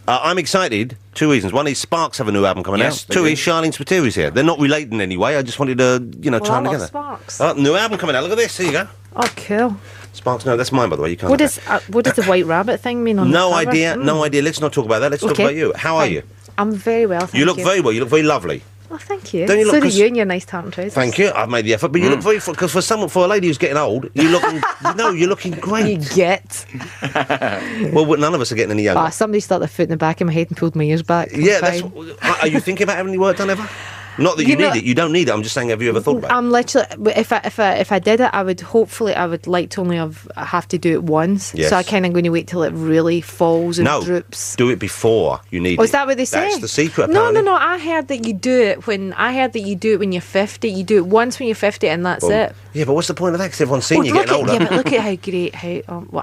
I'm excited. 2 reasons. One is Sparks have a new album coming out. Two is Sharleen Spiteri here. They're not related in any way. I just wanted to, tie them together. Sparks. New album coming out. Look at this. Here you go. Oh, cool. Sparks. No, that's mine, by the way. You can't. What does the white rabbit thing mean on no the cover? idea. No idea. Let's not talk about that. Let's talk about you. How are you? I'm very well, thank you. You look very well. You look very lovely. Oh, thank you. Don't you look, so do you and your nice tartan trousers. Thank you. I've made the effort, but you look very because for a lady who's getting old, you're looking great. You get. Well, none of us are getting any younger. Somebody stuck their foot in the back of my head and pulled my ears back. Yeah, are you thinking about having any work done ever? Not that you need it. You don't need it. I'm just saying, have you ever thought about it? I'm literally, if I did it, I would like to only have to do it once. Yes. So I kind of going to wait till it really falls and droops. Do it before you need it. Oh, is that what they say? That's the secret, apparently. No. I heard that you do it when you're 50. You do it once when you're 50 and that's it. Yeah, but what's the point of that? Because everyone's seen you getting older. Yeah, but look at how great, I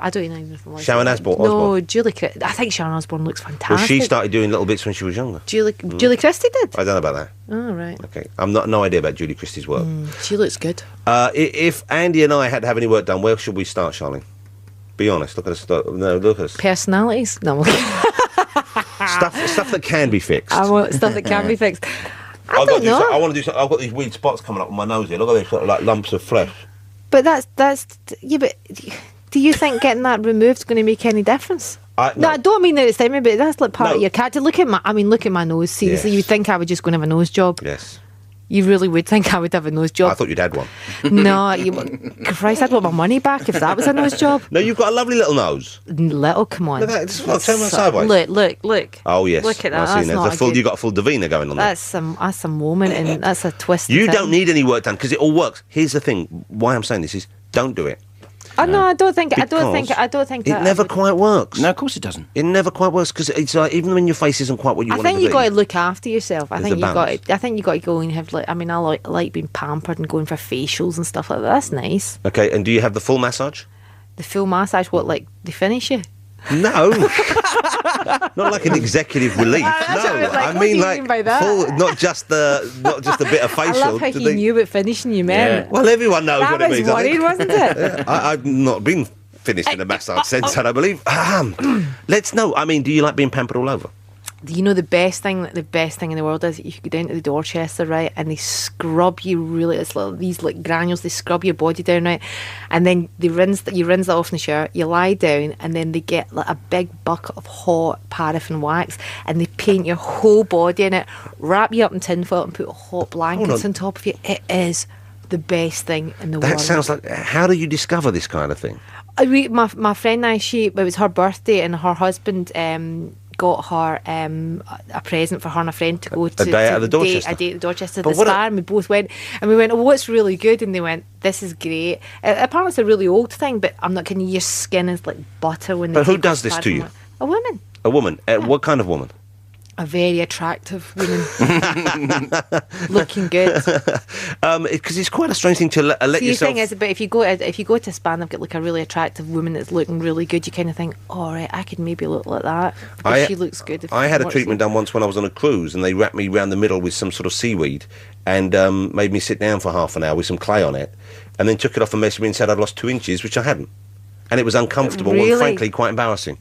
don't know anything like Sharon that. Osbourne. No, Julie. I think Sharon Osbourne looks fantastic. Well, she started doing little bits when she was younger. Julie Christie did. I don't know about that. Oh, right. Okay, no idea about Julie Christie's work. She looks good. If Andy and I had to have any work done, where should we start, Sharleen? Be honest. Look at us. No, look at us. Personalities? No. Stuff that can be fixed. I want stuff that can be fixed. I don't know. I want to do something. I've got these weird spots coming up on my nose here. Look at this, sort of like lumps of flesh. But that's yeah. But do you think getting that removed is going to make any difference? No, I don't mean that it's time, but that's like part of your character. Look at my nose. Seriously, you think I would just go and have a nose job? Yes. You really would think I would have a nose job? I thought you'd had one. No, Christ, I'd want my money back if that was a nose job. No, you've got a lovely little nose. Little, come on. Look at that. Turn around sideways. Look. Oh, yes. Look at that. I've seen that. You've got a full Davina going on there. That's some moment, and that's a twist. You don't need any work done, because it all works. Here's the thing. Why I'm saying this is, don't do it. No, I don't think. It never quite works. No, of course it doesn't. It never quite works because it's like even when your face isn't quite what you want it to be. I think you got to look after yourself. I think you got to go and have I like being pampered and going for facials and stuff like that. That's nice. Okay, and do you have the full massage? The full massage? What, like they finish you? No, not like an executive relief. No, I mean like full, not just a bit of facial. I love how he knew what finishing you meant. Yeah. Well, everyone knows what it means. That was worried, wasn't it? Yeah, I've not been finished in a massage sense, I believe. Let's know. I mean, do you like being pampered all over? You know the best thing in the world is you go down to the Dorchester, right, and they scrub you really. It's like these granules. They scrub your body down, right, and then you rinse that off in the shower. You lie down, and then they get like a big bucket of hot paraffin wax, and they paint your whole body in it, wrap you up in tinfoil, and put hot blankets on top of you. It is the best thing in the world. That sounds like. How do you discover this kind of thing? My friend and I, it was her birthday, and her husband got her a present for her and a friend to go to a day at the Dorchester. A day at the Dorchester, the Spa, and we both went, and we went, oh, what's really good? And they went, this is great. Apparently it's a really old thing, but I'm not kidding you, your skin is like butter when they But who does this to you? A woman. A woman? What kind of woman? A very attractive woman. Looking good. Because it's quite a strange thing to let yourself... The thing is, but if you go to a spa and they've got like a really attractive woman that's looking really good, you kind of think, all right, I could maybe look like that because she looks good. I had a treatment done once when I was on a cruise, and they wrapped me around the middle with some sort of seaweed and made me sit down for half an hour with some clay on it, and then took it off and measured me and said I'd lost 2 inches, which I hadn't. And it was uncomfortable and frankly quite embarrassing.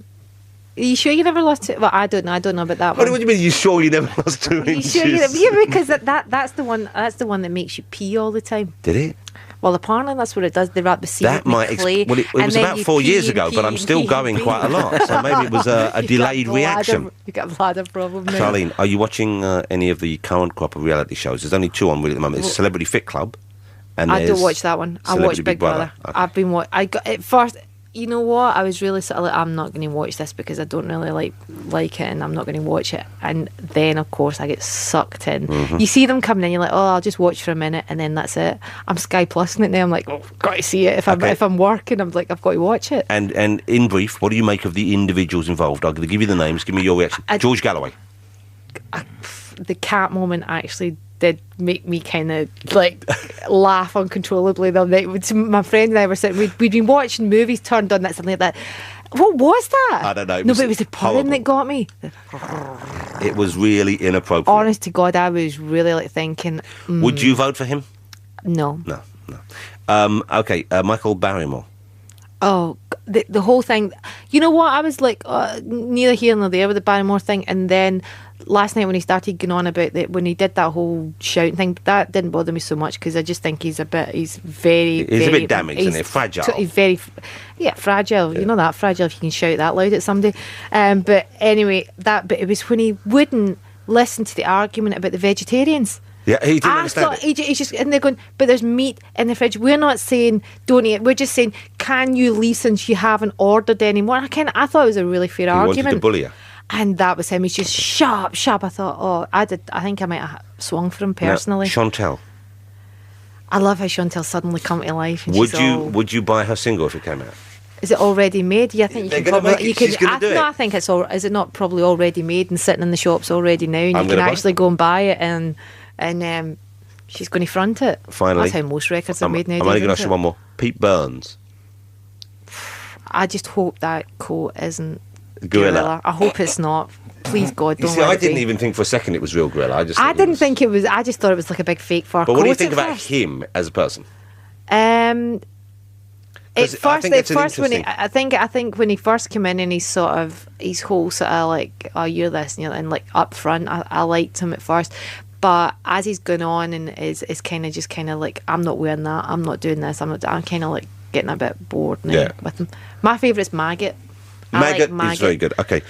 Are you sure you never lost it? Well, I don't know about that one. What do you mean? You sure you never lost 2 inches? Yeah, because that's the one that makes you pee all the time. Did it? Well, apparently that's what it does. They wrap the seaweed with clay. Well, it was about 4 years ago, but I'm still going quite a lot. So maybe it was a delayed reaction. You got a bladder problem now. Sharleen, are you watching any of the current crop of reality shows? There's only 2 on really at the moment. It's Celebrity Fit Club, and I don't watch that one. I watch Big Brother. Okay. I've been I got at first. You know what? I was really sort of like, I'm not going to watch this because I don't really like it, and I'm not going to watch it. And then, of course, I get sucked in. Mm-hmm. You see them coming in, you're like, oh, I'll just watch for a minute, and then that's it. I'm Sky Plusing it now. I'm like, oh, got to see it. If I'm working, I'm like, I've got to watch it. And in brief, what do you make of the individuals involved? I'm going to give you the names. Give me your reaction. George Galloway. The cat moment actually did make me kind of like laugh uncontrollably the other night. My friend and I were sitting, we'd been watching movies turned on that, something like that. What was that? I don't know. But it was the purring that got me. It was really inappropriate. Honest to God, I was really like thinking. Would you vote for him? No. No. Okay, Michael Barrymore. Oh, the whole thing. You know what? I was like, neither here nor there with the Barrymore thing. And then last night when he started going on about that, when he did that whole shouting thing, that didn't bother me so much because I just think he's very, He's a bit damaged, isn't he? Fragile. He's very, fragile. Yeah. You know that, fragile if you can shout that loud at somebody. But anyway, but it was when he wouldn't listen to the argument about the vegetarians. Yeah, he didn't understand it. He just, and they're going, but there's meat in the fridge. We're not saying don't eat it. We're just saying, can you leave since you haven't ordered anymore? I thought it was a really fair argument. He wanted to bully her. And that was him. He's just sharp. I thought, I think I might have swung for him personally. Now, Chantel. I love how Chantel suddenly come to life. And would you buy her single if it came out? Is it already made? Yeah, I think you can probably. She's going to do it. I think it's all. Is it not probably already made and sitting in the shops already now? And you can actually go and buy it, and she's going to front it. Finally, that's how most records are made nowadays. I'm only going to ask you one more. Pete Burns. I just hope that quote isn't gorilla. I hope it's not. Please God, don't. I didn't even think for a second it was real gorilla. I didn't think it was. I just thought it was like a big fake fur. But what do you think about him as a person? I think when he first came in and he's sort of his whole sort of like, oh, you're this, and like up front, I liked him at first, but as he's gone on and is kind of like, I'm not wearing that, I'm not doing this, I'm kind of like getting a bit bored now with him. My favourite is Maggot. Maggot is very good. Okay.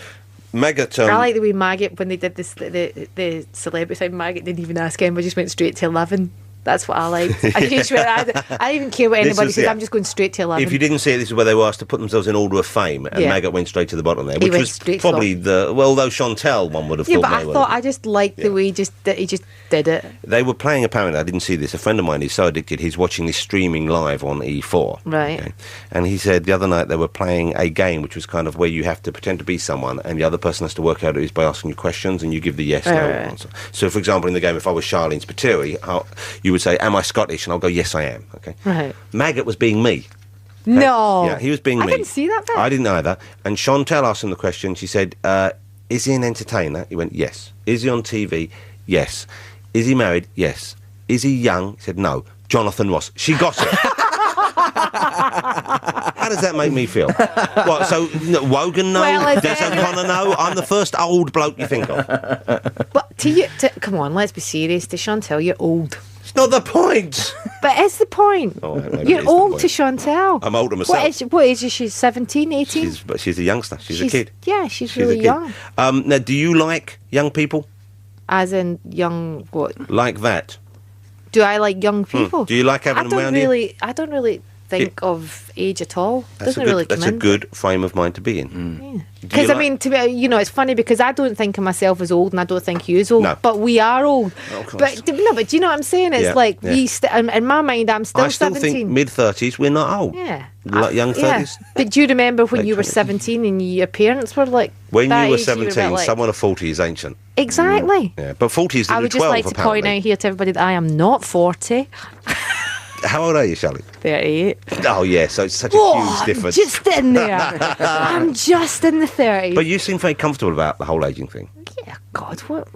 Maggot. I like the way Maggot, when they did this, the celebrity thing, Maggot didn't even ask him, but just went straight to 11. That's what I liked. I didn't even care what anybody said. I'm just going straight to 11. If you didn't see it, this is where they were asked to put themselves in order of fame, and Maggot went straight to the bottom there, which was probably although Chantel, one would have thought. Yeah, but I just liked the way he just did it. They were playing, apparently, I didn't see this, a friend of mine, he's so addicted, he's watching this streaming live on E4. Right. Okay? And he said the other night they were playing a game which was kind of where you have to pretend to be someone, and the other person has to work out who it is by asking you questions, and you give the yes, no answer. So, for example, in the game, if I was Sharleen Spiteri, you would say, am I Scottish? And I'll go, yes, I am. Okay. Right. Maggot was being me. Okay? No. Yeah, he was being me. I didn't see that bit. I didn't either. And Chantel asked him the question. She said, is he an entertainer? He went, yes. Is he on TV? Yes. Is he married? Yes. Is he young? He said, no. Jonathan Ross. She got it. How does that make me feel? What, so Wogan no? Des O'Connor no? I'm the first old bloke you think of. But come on, let's be serious. To Chantel, you're old. It's not the point. But it's the point. You're old to Chantel. I'm older myself. What age is she? 17, 18? She's a youngster. She's a kid. Yeah, she's really young. Now, do you like young people? As in young what? Like that. Do I like young people? Do you like having them around you? I don't really think of age at all. That's a good frame of mind to be in. Because it's funny because I don't think of myself as old, and I don't think you as old. No. But we are old. Oh, but do you know what I'm saying? It's in my mind, I'm still 17. I still think mid-30s, we're not old. Yeah. Like young 30s. Yeah. But do you remember when you were 17 and your parents were like? When you were 17, someone of 40 is ancient. Exactly. Yeah, but 40 is the new 12, I would just like to point out here to everybody that I am not 40. How old are you, Sharleen? 38. Oh, yeah, so it's such a huge difference. Just in there. I'm just in the 30s. But you seem very comfortable about the whole aging thing. Yeah, God, what,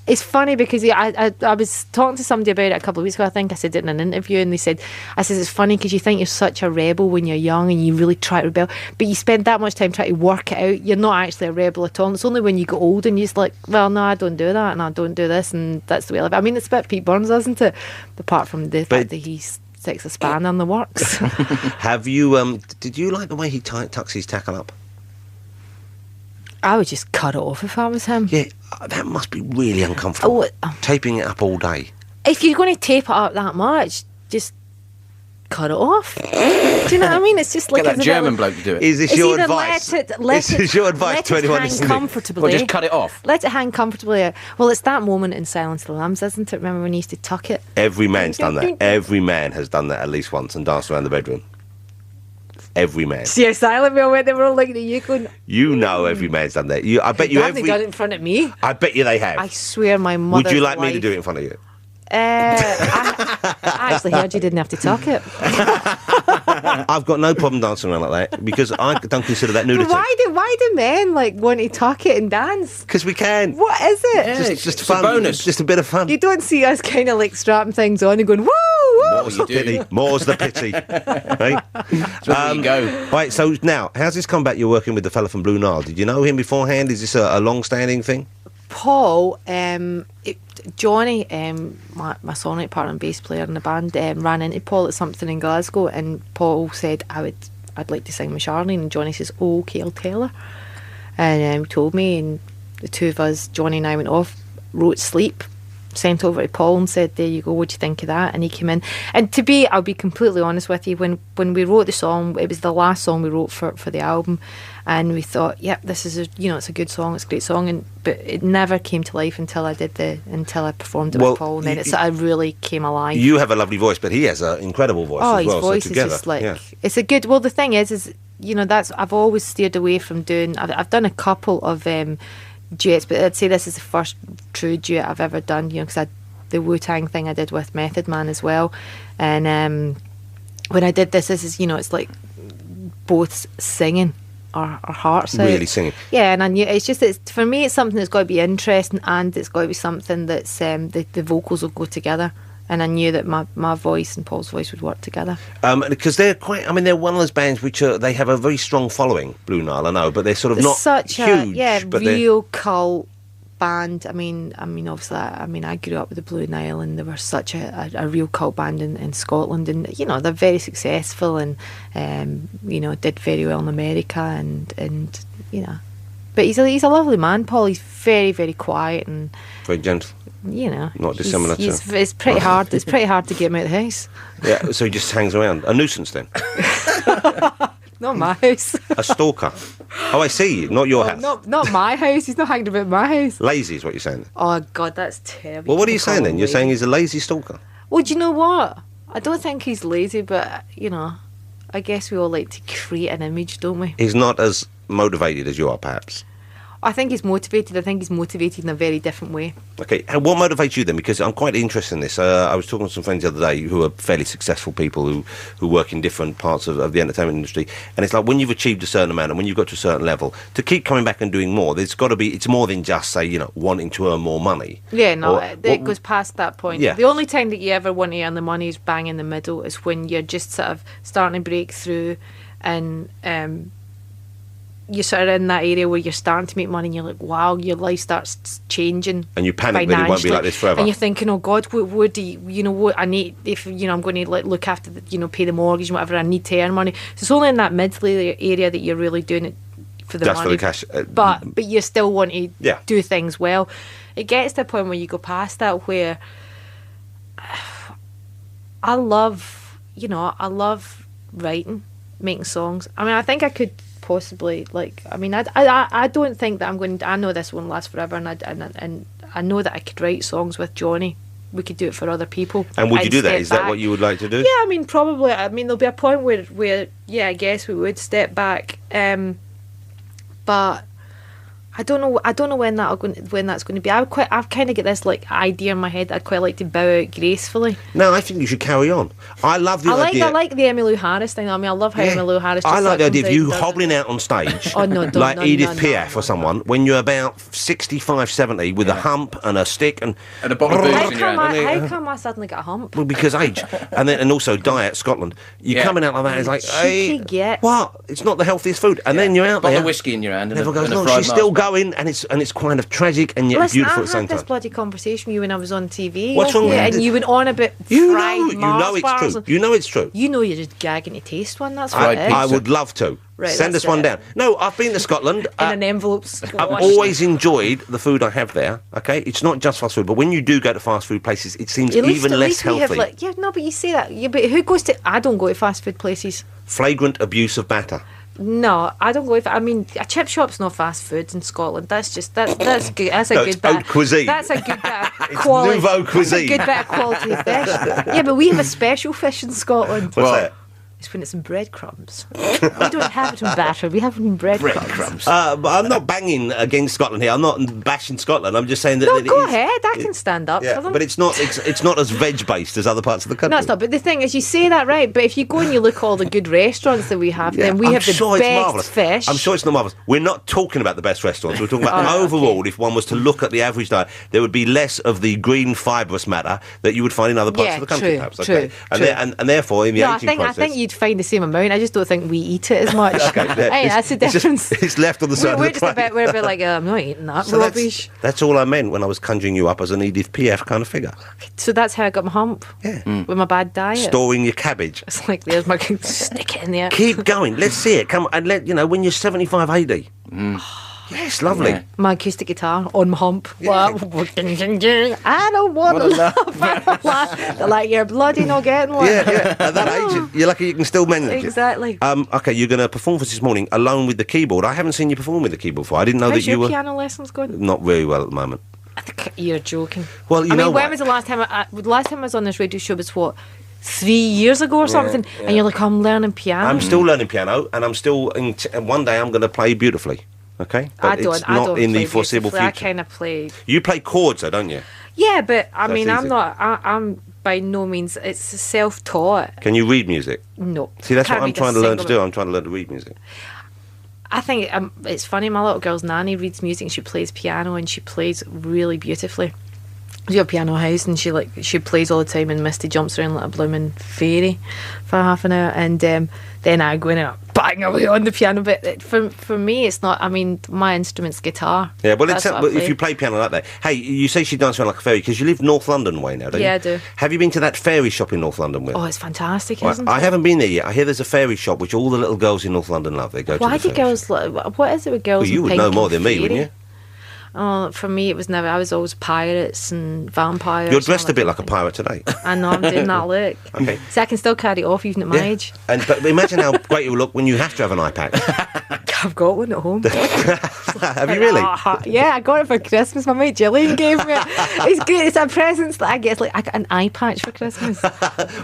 It's funny because I was talking to somebody about it a couple of weeks ago. I think I said it in an interview, and I said it's funny because you think you're such a rebel when you're young and you really try to rebel, but you spend that much time trying to work it out. You're not actually a rebel at all. And it's only when you get old and you're just like, well, no, I don't do that, and I don't do this, and that's the way I live. I mean, it's a bit Pete Burns, isn't it? Apart from the fact that he sticks a span on the works. Have you? Did you like the way he tucks his tackle up? I would just cut it off if I was him. Yeah, that must be really uncomfortable. Taping it up all day. If you're going to tape it up that much, just cut it off. Do you know what I mean? It's just like get that German bloke to do it. Is this your advice? This is your advice to anyone listening? Comfortably. Well, just cut it off. Let it hang comfortably. Well, it's that moment in Silence of the Lambs, isn't it? Remember when he used to tuck it? Every man's done that. Every man has done that at least once and danced around the bedroom. Every man. See how silent we all went. They were all looking at you going... You know every man's done that. I bet you haven't done it in front of me. I bet you they have. I swear my mother. Would you like me to do it in front of you? I actually heard you didn't have to tuck it. I've got no problem dancing around like that because I don't consider that nudity. Why do men want to tuck it and dance? Because we can. What is it? Just fun. A bonus. Just a bit of fun. You don't see us kind of strapping things on and going woo woo. More's the pity. More's the pity. Right? Where you go. Right, so now, how's this come back? You're working with the fella from Blue Nile. Did you know him beforehand? Is this a long-standing thing? Paul, Johnny, my songwriting partner and bass player in the band, ran into Paul at something in Glasgow, and Paul said, I'd like to sing with Sharleen, and Johnny says, oh, okay, I'll tell her. And told me, and the two of us, Johnny and I, went off, wrote Sleep, sent over to Paul and said, there you go, what do you think of that? And he came in, and I'll be completely honest with you, when we wrote the song, it was the last song we wrote for the album, and we thought, yep, this is it's a good song, it's a great song, but it never came to life until I performed it with Paul, and then it really came alive. You have a lovely voice, but he has an incredible voice as well. His voice so together, is just like, it's a good, well, the thing is that's, I've always steered away from doing, I've done a couple of duets, but I'd say this is the first true duet I've ever done, because the Wu-Tang thing I did with Method Man as well, and when I did this is, it's like both singing our hearts out. Really singing. Yeah, and I knew, it's just, for me it's something that's got to be interesting, and it's got to be something that's, the vocals will go together. And I knew that my voice and Paul's voice would work together. Because they're they're one of those bands which they have a very strong following, Blue Nile, I know, but they're sort of not such huge. But real cult band. I mean, obviously, I grew up with the Blue Nile, and they were such a real cult band in Scotland, and they're very successful, and did very well in America, and but he's a lovely man, Paul. He's very, very quiet and very gentle. Not dissimilar to. It's pretty hard. It's pretty hard to get him out of the house. Yeah, so he just hangs around. A nuisance then. Not my house. A stalker. Oh, I see. Not your house. Not my house. He's not hanging about my house. Lazy is what you're saying. Oh God, that's terrible. Well, what are you saying then? You're saying he's a lazy stalker. Well, do you know what? I don't think he's lazy, but I guess we all like to create an image, don't we? He's not as motivated as you are, perhaps. I think he's motivated. I think he's motivated in a very different way. Okay, and what motivates you then? Because I'm quite interested in this. I was talking to some friends the other day who are fairly successful people who work in different parts of the entertainment industry, and it's like when you've achieved a certain amount and when you've got to a certain level, to keep coming back and doing more, there's got to be, it's more than just, say, wanting to earn more money. Yeah, no, it goes past that point. Yeah. The only time that you ever want to earn the money is bang in the middle, is when you're just sort of starting to break through, and you're sort of in that area where you're starting to make money, and you're like, wow, your life starts changing, and you panic that it won't be like this forever, and you're thinking, oh God, what do you, what I need, if I'm going to look after pay the mortgage and whatever, I need to earn money. So it's only in that middle area that you're really doing it for the just money, for the cash, but you still want to yeah. do things well. It gets to a point where you go past that, where I love writing, making songs. I think I could possibly, I don't think that I'm going to, I know this won't last forever, and I know that I could write songs with Johnny. We could do it for other people. And would you do that? Is that what you would like to do? Yeah, probably. There'll be a point where yeah, I guess we would step back, but I don't know when that's going to be. I've kind of get this idea in my head that I'd quite like to bow out gracefully. No, I think you should carry on. I love the idea. I like the Emmylou Harris thing. I love how Emmylou Harris. I like the idea of you hobbling out on stage, like Edith Piaf or someone, when you're about 65, 70, with a hump and a stick and a bottle of booze in your hand. How come I suddenly got a hump? Well, because age, and also diet. Scotland, you're coming out like that. It's like, hey, what? It's not the healthiest food, and then you're out there. Bottle of whiskey in your hand. And everyone goes, no, she's still going, and it's kind of tragic and yet beautiful at the same time. I had this bloody conversation with you when I was on TV. What's wrong with you? And you went on about fried Mars bars. You know it's true. You know you're just gagging to taste one. That's what it is. I would love to. Right, send us one down. No, I've been to Scotland. In an envelope. I've always enjoyed the food I have there. Okay, it's not just fast food, but when you do go to fast food places, it seems even less healthy. But you say that. Yeah, but who goes to? I don't go to fast food places. Flagrant abuse of batter. No, I don't go. A chip shop's not fast food in Scotland. That's good. That's a good bit. Haute cuisine. That's a good bit of quality. Nouveau cuisine. That's a good bit of quality fish. Yeah, but we have a special fish in Scotland. What's that? is when it's in breadcrumbs. We don't have it in batter. We have it in breadcrumbs. But I'm not banging against Scotland here. I'm not bashing Scotland. I'm just saying that. No, that go ahead. I can stand up Yeah, for them. but it's not as veg based as other parts of the country. No, it's not. But the thing is, you say that right. But if you go and you look at all the good restaurants that we have, then we have the it's best marvellous. fish. I'm sure it's not marvellous. We're not talking about the best restaurants. We're talking about overall. If one was to look at the average diet, there would be less of the green fibrous matter that you would find in other parts of the country. Perhaps. True. And therefore, in the aging process, I think you'd find the same amount. I just don't think we eat it as much. That's the difference. It's left on the side of the plate. We're a bit like, I'm not eating that rubbish. That's all I meant when I was conjuring you up as an Edith Piaf kind of figure. So that's how I got my hump. Yeah. With my bad diet. Storing your cabbage. It's like, there's my stick it in there. Keep going. Let's see it. Come on, and when you're 75, 80. Yes, lovely. Yeah. My acoustic guitar on my hump. Yeah. I don't want to laugh. They're like, you're bloody not getting one. Yeah. At that age, you're lucky you can still manage it. Exactly. Okay, you're going to perform for us this morning alone with the keyboard. I haven't seen you perform with the keyboard before. I didn't know How's that you your were piano lessons going? not very well at the moment. I think you're joking. Well, you I know mean, when what? was the last time? The last time I was on this radio show was what, 3 years ago or something? yeah. And you're like, I'm learning piano. I'm still learning piano, and I'm still. And one day I'm going to play beautifully. Okay, but it's not in the foreseeable future. I kind of play. You play chords, though, don't you? Yeah, but I mean, That's I'm easy. not. I'm by no means. It's self-taught. Can you read music? No. See, that's Can't what I'm read a trying to learn to single- do. I'm trying to learn to read music. I think it's funny. My little girl's nanny reads music. And she plays piano, and she plays really beautifully. She's got a piano house, and she plays all the time. And Misty jumps around like a blooming fairy for half an hour, and then I go in and bang away on the piano. But for me, it's not. I mean, my instrument's guitar. Yeah, well, That's what I if play. you play piano like that. Hey, you say she dances around like a fairy because you live North London way now, don't you? Yeah, I do. Have you been to that fairy shop in North London? Will? Oh, it's fantastic, Right, isn't it? I haven't been there yet. I hear there's a fairy shop which all the little girls in North London love. They go Why to the do fairy girls? shop. What is it with girls? Well, you in would pink know more and than me, fairy? wouldn't you? Oh, for me, it was never. I was always pirates and vampires. You're and dressed all a bit that like a kind pirate today. of thing. I know, I'm doing that look. Okay. So I can still carry it off even at my age. But imagine how great you will look when you have to have an eye patch. I've got one at home. Have you really? Yeah, I got it for Christmas. My mate Gillian gave me it. It's great. It's a present that I get. It's like I got an eye patch for Christmas.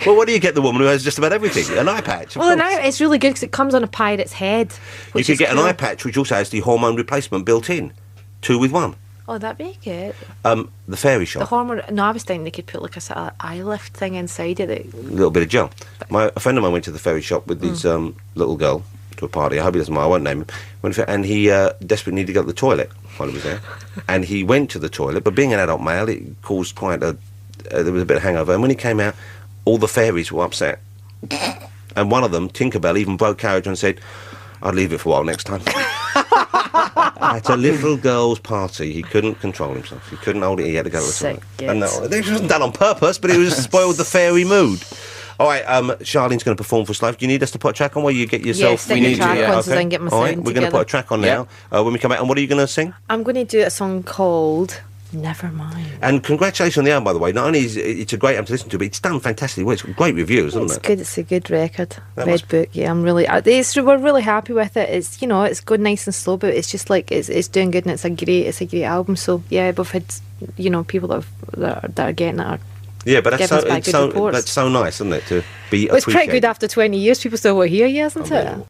Well, what do you get the woman who has just about everything? An eye patch. of Well, course. it's really good because it comes on a pirate's head. You which could is get an cool. eye patch which also has the hormone replacement built in. 2 with 1. Oh, that'd be good. The fairy The shop. hormone. No, I was thinking they could put like a sort of eye lift thing inside it. A little bit of gel. A friend of mine went to the fairy shop with his little girl to a party. I hope he doesn't mind. I won't name him. And he desperately needed to go to the toilet while he was there. And he went to the toilet, but being an adult male, it caused quite a. There was a bit of hangover. And when he came out, all the fairies were upset. And one of them, Tinkerbell, even broke carriage and said, "I'd leave it for a while next time." At a little girl's party, he couldn't control himself. He couldn't hold it. He had to go to the Sick toilet. And gits. this wasn't done on purpose, but it was spoiled the fairy mood. All right, Charlene's going to perform for us live. Do you need us to put a track on where you get yourself? Yeah, stick We the need to, track yeah. on so I can get my All right, sound we're going to together. put a track on Yeah. now when we come back. And what are you going to sing? I'm going to do a song called Never Mind. And congratulations on the album, by the way. Not only is it's a great album to listen to, but it's done fantastically well. It's got great reviews, isn't It's it? good. It's a good record. That Red must- Book. Yeah, I'm really. We're really happy with it. It's it's good, nice and slow, but it's just like it's doing good, and it's a great album. So yeah, we've had people that are getting it. Yeah, but that's Give us back good reports. that's so nice, isn't it? To be Well, it's pretty appreciated. good after 20 years. People still want to hear you, isn't it? Unbelievable.